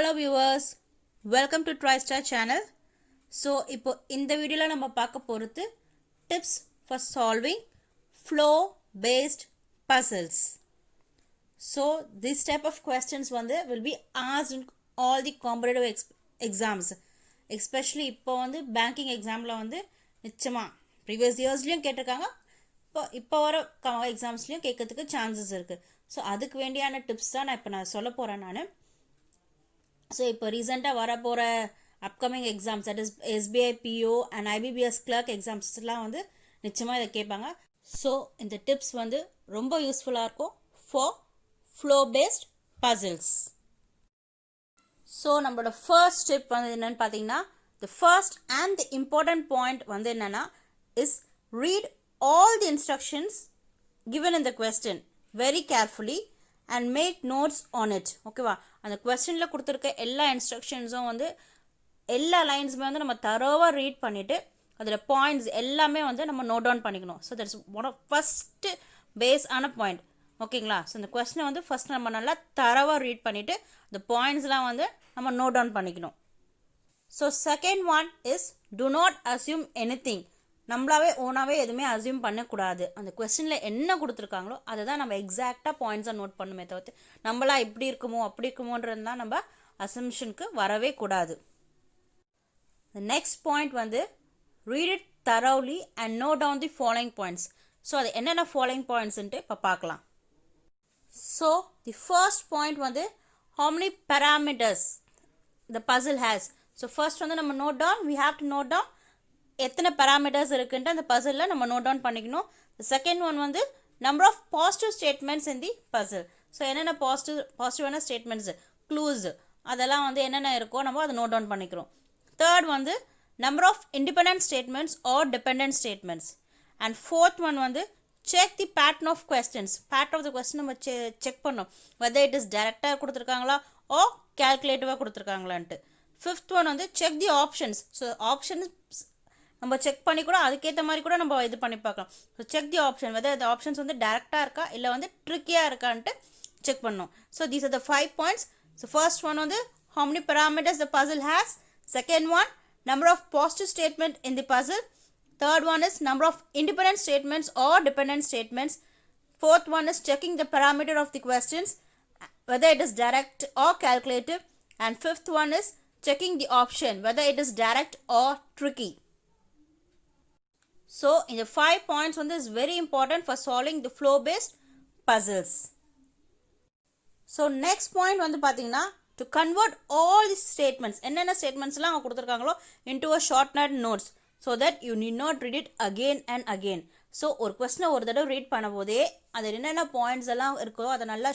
Hello viewers, welcome to TriStar channel. So இப்போ இந்த வீடியோல நம்ம பார்க்க போறது tips for solving flow based puzzles. So this type of questions வந்து will be asked in all the competitive exams, especially இப்போ வந்து banking examல வந்து நிச்சயமா previous yearsலயும் கேட்டிருக்காங்க, இப்போ வர எக்ஸாம்ஸ்லயும் கேட்கறதுக்கு சான்சஸ் இருக்கு. ஸோ அதுக்கு வேண்டியான டிப்ஸ் தான் நான் சொல்ல போறேன் நான். ஸோ இப்போ ரீசெண்டாக வரப்போகிற upcoming exams that is SBI PO and IBPS clerk எக்ஸாம்ஸ்லாம் வந்து நிச்சயமாக இதை கேட்பாங்க. ஸோ இந்த டிப்ஸ் வந்து ரொம்ப யூஸ்ஃபுல்லாக இருக்கும் for flow based puzzles. So நம்மளோட ஃபர்ஸ்ட் ஸ்டெப் வந்து என்னன்னு பார்த்தீங்கன்னா, the first and the important point வந்து என்னன்னா is read all the instructions given in the question very carefully and make notes on it. ஓகேவா, அந்த கொஸ்டின்ல கொடுத்துருக்க எல்லா இன்ஸ்ட்ரக்ஷன்ஸும் வந்து எல்லா லைன்ஸுமே வந்து நம்ம தரோவாக ரீட் பண்ணிவிட்டு அதில் பாயிண்ட்ஸ் எல்லாமே வந்து நம்ம நோட் டவுன் பண்ணிக்கணும். So that's one of first base ஆன பாயிண்ட். ஓகேங்களா, ஸோ இந்த கொஸ்டினை வந்து ஃபஸ்ட் நம்ம நல்லா தரோவாக ரீட் பண்ணிவிட்டு அந்த பாயிண்ட்ஸ்லாம் வந்து நம்ம நோட் டவுன் பண்ணிக்கணும். So second one is to not assume anything. நம்மளாவே ஓனாகவே எதுவுமே அசியூம் பண்ணக்கூடாது. அந்த கொஸ்டினில் என்ன கொடுத்துருக்காங்களோ அதை தான் நம்ம எக்ஸாக்டாக பாயிண்ட்ஸை நோட் பண்ணுமே தவிர்த்து நம்மளா இப்படி இருக்குமோ அப்படி இருக்குமோன்றது தான் நம்ம அசம்ஷனுக்கு வரவே கூடாது. நெக்ஸ்ட் பாயிண்ட் வந்து read it thoroughly and note down the following points. So அது என்னென்ன ஃபாலோயிங் பாயிண்ட்ஸ்ன்ட்டு இப்போ பார்க்கலாம். ஸோ தி ஃபர்ஸ்ட் பாயிண்ட் வந்து how many parameters the puzzle has. So first வந்து நம்ம note down, we have to note down எத்தனை பேராமீட்டர்ஸ் இருக்குன்ட்டு அந்த பசிலில் நம்ம நோட் டவுன் பண்ணிக்கணும். செகண்ட் ஒன் வந்து number of positive statements in the puzzle. So என்னென்ன பாசிட்டிவான ஸ்டேட்மெண்ட்ஸ், க்ளூஸ் அதெல்லாம் வந்து என்னென்ன இருக்கோ நம்ம அதை நோட் டவுன் பண்ணிக்கிறோம். தேர்ட் வந்து number of independent statements or dependent statements. And fourth one வந்து check the pattern of questions. Pattern of the question நம்ம செக் பண்ணோம் வெதர் இட் இஸ் டைரக்டாக கொடுத்துருக்காங்களா ஓ கேல்குலேட்டிவாக கொடுத்துருக்காங்களான்ட்டு. ஃபிஃப்த் ஒன் வந்து check the options. So options நம்ம check பண்ணி கூட அதுக்கேற்ற மாதிரி கூட நம்ம இது பண்ணி பார்க்கலாம். So check the option whether அந்த ஆப்ஷன்ஸ் வந்து டேரெக்டாக இருக்கா இல்லை வந்து ட்ரிக்கியாக இருக்கான்ட்டு செக் பண்ணணும். So these are the 5 points. So first one வந்து how many parameters the puzzle has. Second one, number of positive statement in the puzzle. Third one is number of independent statements or dependent statements. Fourth one is checking the parameter of the questions whether it is direct or calculative. And fifth one is checking the option whether it is direct or tricky. So in the 5 points on this is very important for solving the flow based puzzles. So next point வந்து பாத்தீங்கன்னா to convert all these statements, என்னென்ன ஸ்டேட்மெண்ட்ஸ்லாம் அவங்க கொடுத்துருக்காங்களோ into a shortened notes so that you need not read it again and again. So ஒரு கொஸ்டினை ஒரு தடவை read பண்ண போதே அது என்னென்ன பாயிண்ட்ஸ் எல்லாம் இருக்கோ அதை நல்லா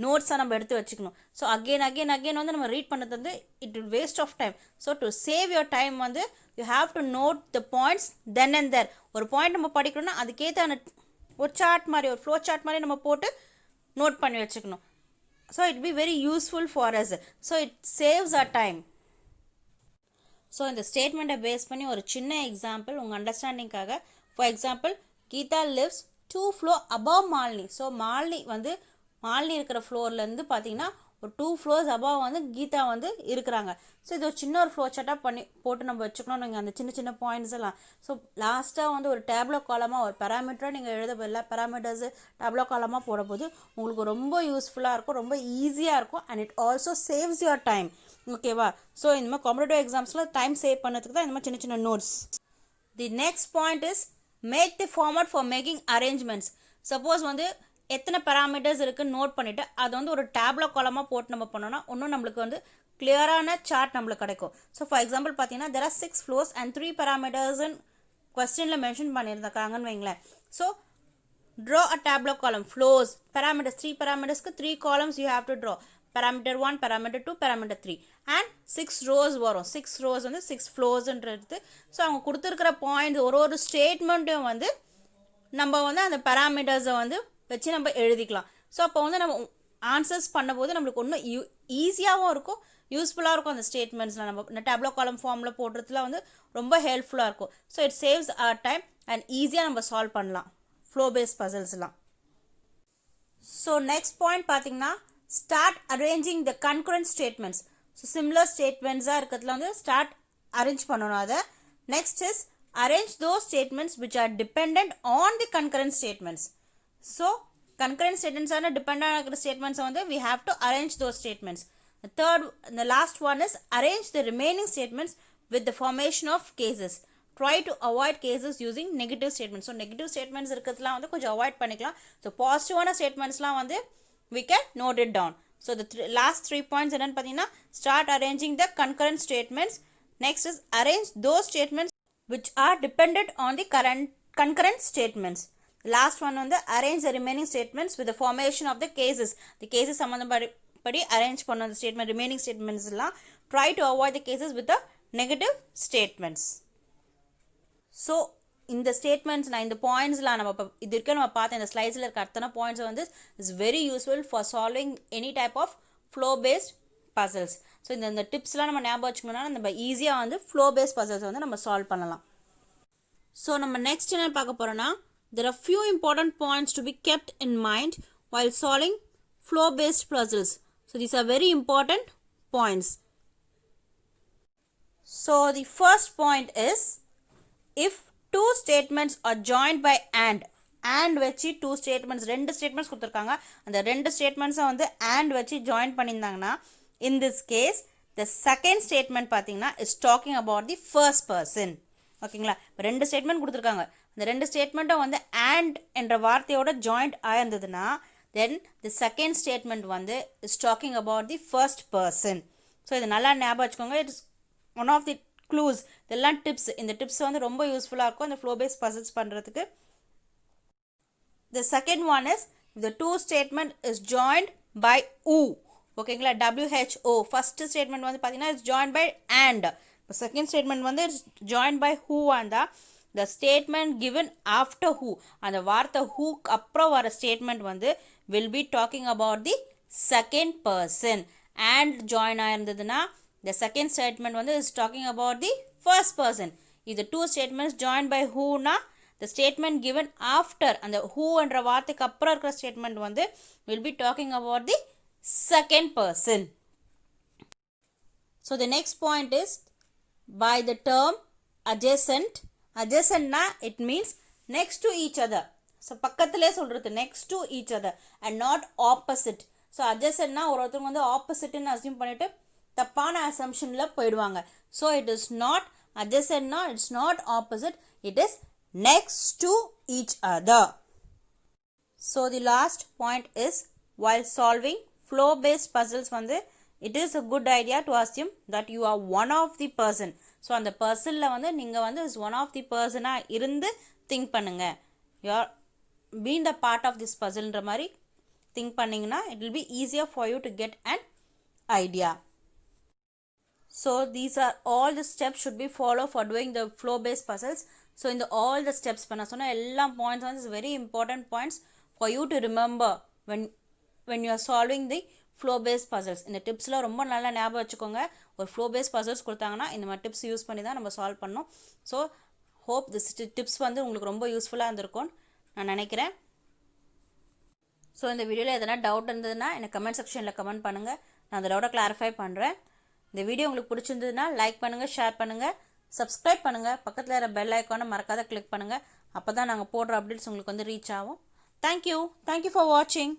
நோட்ஸாக நம்ம எடுத்து வச்சுக்கணும். ஸோ அகெயின் வந்து நம்ம ரீட் பண்ணது வந்து it will waste of time. So to save your time வந்து you have to note the points then and there. ஒரு பாயிண்ட் நம்ம படிக்கணும்னா அதுக்கேற்ற ஒரு சார்ட் மாதிரி ஒரு ஃப்ளோ சார்ட் மாதிரி நம்ம போட்டு நோட் பண்ணி வச்சுக்கணும். So it be very useful for us. So it saves our time. So இந்த ஸ்டேட்மெண்ட்டை பேஸ் பண்ணி ஒரு சின்ன எக்ஸாம்பிள் உங்கள் அண்டர்ஸ்டாண்டிங்காக. For example, Geeta lives 2 floors above Malini. So Malini இருக்கிற ஃப்ளோர்லேருந்து பார்த்தீங்கன்னா ஒரு 2 floors above வந்து கீதா வந்து இருக்கிறாங்க. ஸோ இது ஒரு சின்ன ஒரு ஃப்ளோ சார்ட்டாக பண்ணி போட்டு நம்ம வச்சுக்கணும். நீங்கள் அந்த சின்ன சின்ன பாயிண்ட்ஸ் எல்லாம் ஸோ லாஸ்ட்டாக வந்து ஒரு டேப்லோ காலமாக ஒரு பேராமீட்டராக நீங்கள் எழுத எல்லா பேராமீட்டர்ஸு டேப்லோ காலமாக போடும்போது உங்களுக்கு ரொம்ப யூஸ்ஃபுல்லாக இருக்கும், ரொம்ப ஈஸியாக இருக்கும். And it also saves your time. ஓகேவா, ஸோ இந்த மாதிரி காம்படிட்டிவ் எக்ஸாம்ஸில் டைம் சேவ் பண்ணதுக்கு தான் இந்த மாதிரி சின்ன சின்ன notes. The next point is make the format for making arrangements. Suppose வந்து எத்தனை பேராமீட்டர்ஸ் இருக்குன்னு நோட் பண்ணிவிட்டு அதை வந்து ஒரு டேப்லோ காலமாக போட்டு நம்ம பண்ணோன்னா இன்னும் நம்மளுக்கு வந்து கிளியரான சார்ட் நம்மளுக்கு கிடைக்கும். ஸோ ஃபார் எக்ஸாம்பிள் பார்த்தீங்கன்னா there are 6 floors and 3 parameters கொஸ்டினில் மென்ஷன் பண்ணியிருக்காங்கன்னு வைங்களேன். So draw a tableau column, floors, parameters, 3 parametersக்கு 3 columns you have to draw. parameter 1, parameter 2, parameter 3 and 6 rows வரும். 6 rows வந்து 6 floors-ன்றது. ஸோ அவங்க கொடுத்துருக்கிற பாயிண்ட்ஸ் ஒரு ஸ்டேட்மெண்ட்டும் வந்து நம்ம வந்து அந்த பேராமீட்டர்ஸை வந்து வச்சு நம்ம எழுதிக்கலாம். ஸோ அப்போ வந்து நம்ம ஆன்சர்ஸ் பண்ணும்போது நம்மளுக்கு ஒன்றும் ஈஸியாகவும் இருக்கும், யூஸ்ஃபுல்லாக இருக்கும். அந்த ஸ்டேட்மெண்ட்ஸில் நம்ம டேப்லோ காலம் ஃபார்மில் போடுறதுல வந்து ரொம்ப ஹெல்ப்ஃபுல்லாக இருக்கும். So it saves our time and ஈஸியாக நம்ம சால்வ் பண்ணலாம் ஃப்ளோ பேஸ்ட் பசில்ஸ்லாம். ஸோ நெக்ஸ்ட் பாயிண்ட் பார்த்தீங்கன்னா start arranging the concurrent statements. So similar statements are இருக்கிறதுல வந்து start arrange பண்ணணும் அதை. Next is arrange those statements which are dependent on the concurrent statements. So concurrent statements are dependent on statements on we have to arrange those statements. The last one is arrange the remaining statements with the formation of cases. Try to avoid cases using negative statements. So negative statements இருக்கிறதுலாம் வந்து கொஞ்சம் avoid பண்ணிக்கலாம். So positive statementsலாம் வந்து we can note it down. So the last 3 points என்னன்னு பார்த்தீங்கன்னா start arranging the concurrent statements. Next is arrange those statements which are dependent on the concurrent statements. Last one வந்து arrange the remaining statements with the formation of the cases. The cases சம்பந்தப்படி arrange பண்ண the statement remaining statements எல்லாம் try to avoid the cases with the negative statements. So இந்த statements நான் இந்த pointsலாம் நம்ம இது இருக்க நம்ம பார்த்த இந்த slideல இருக்க அத்தனை points வந்து is very useful for solving any type of flow based puzzles. So இந்த டிப்ஸ்லாம் நம்ம ஞாபகம் வச்சுக்கணும்னா நம்ம ஈஸியாக வந்து flow based puzzles வந்து நம்ம சால்வ் பண்ணலாம். So நம்ம next என்ன பார்க்க போறோம்னா there are few important points to be kept in mind while solving flow based puzzles. So these are very important points. So the first point is if two statements are joined by and வச்சு two statements ரெண்டு statements கொடுத்திருக்காங்க அந்த ரெண்டு statements வந்து and வச்சு join பண்ணிருந்தாங்கன்னா in this case the second statement பாத்தீங்கன்னா is talking about the first person. ஓகேங்களா ரெண்டு ஸ்டேட்மெண்ட் கொடுத்திருக்காங்க அந்த ரெண்டு ஸ்டேட்மெண்ட்டும் வந்து and என்ற வார்த்தையோட joint ஆயிருந்ததுன்னா then the second statement வந்து is talking about the first person. So இது நல்லா ஞாபகம் வச்சுக்கோங்க. It is one of the clues. இதெல்லாம் டிப்ஸ் இந்த டிப்ஸ் வந்து ரொம்ப யூஸ்ஃபுல்லாக இருக்கும் இந்த flow based puzzles பண்ணுறதுக்கு. The second one is if the two statement is joined by who. ஓகேங்களா WHO first statement வந்து பார்த்தீங்கன்னா is joined by and. Second statement வந்து is joined by who and the statement given after who அந்த வார்த்தை who அப்புறம் வர statement வந்து will be talking about the second person. And join ஆயிருந்ததுன்னா the second statement வந்து is talking about the first person. If the two statements joined by who na the statement given after அந்த who என்ற வார்த்தைக்கு அப்புறம் இருக்கிற statement வந்து will be talking about the second person. So the next point is by the term adjacent. Adjacent na it means next to each other. So பக்கத்திலே சொல்றது next to each other and not opposite. So adjacent na ஒருத்தவங்க வந்து opposite ன்னு assume பண்ணிட்டு தப்பான assumptionல போயிடுவாங்க. So it is not adjacent na it's not opposite, it is next to each other. So the last point is while solving flow based puzzles வந்து it is a good idea to assume that you are one of the person. So அந்த personல வந்து நீங்க வந்து is one of the person இருந்து think பண்ணுங்க. You are being the part of this puzzle ன்ற மாதிரி think பண்ணீங்கன்னா it will be easier for you to get an idea. So these are all the steps should be followed for doing the flow based puzzles. So in the all the steps பண்ண சொன்ன எல்லா points வந்து is very important points for you to remember when you are solving the flow based puzzles. இந்த டிப்ஸ்ல ரொம்ப நல்லா ஞாபகம் வச்சுக்கோங்க. ஒரு flow based puzzles கொடுத்தாங்கன்னா இந்த மாதிரி டிப்ஸ் யூஸ் பண்ணி தான் நம்ம சால்வ் பண்ணோம். ஸோ ஹோப் திஸ் டிப்ஸ் வந்து உங்களுக்கு ரொம்ப யூஸ்ஃபுல்லாக இருந்திருக்கும் நான் நினைக்கிறேன். ஸோ இந்த வீடியோவில் எதனா டவுட் இருந்ததுன்னா எனக்கு கமெண்ட் செக்ஷனில் கமெண்ட் பண்ணுங்கள். நான் அந்த டவுட்டை கிளாரிஃபை பண்ணுறேன். இந்த வீடியோ உங்களுக்கு பிடிச்சிருந்ததுன்னா லைக் பண்ணுங்கள், ஷேர் பண்ணுங்கள், சப்ஸ்கிரைப் பண்ணுங்கள், பக்கத்தில் இருக்கிற பெல் ஐக்கானை மறக்காத கிளிக் பண்ணுங்கள். அப்போ தான் நாங்கள் போடுற அப்டேட்ஸ் உங்களுக்கு வந்து ரீச் ஆகும். தேங்க்யூ ஃபார் வாட்சிங்.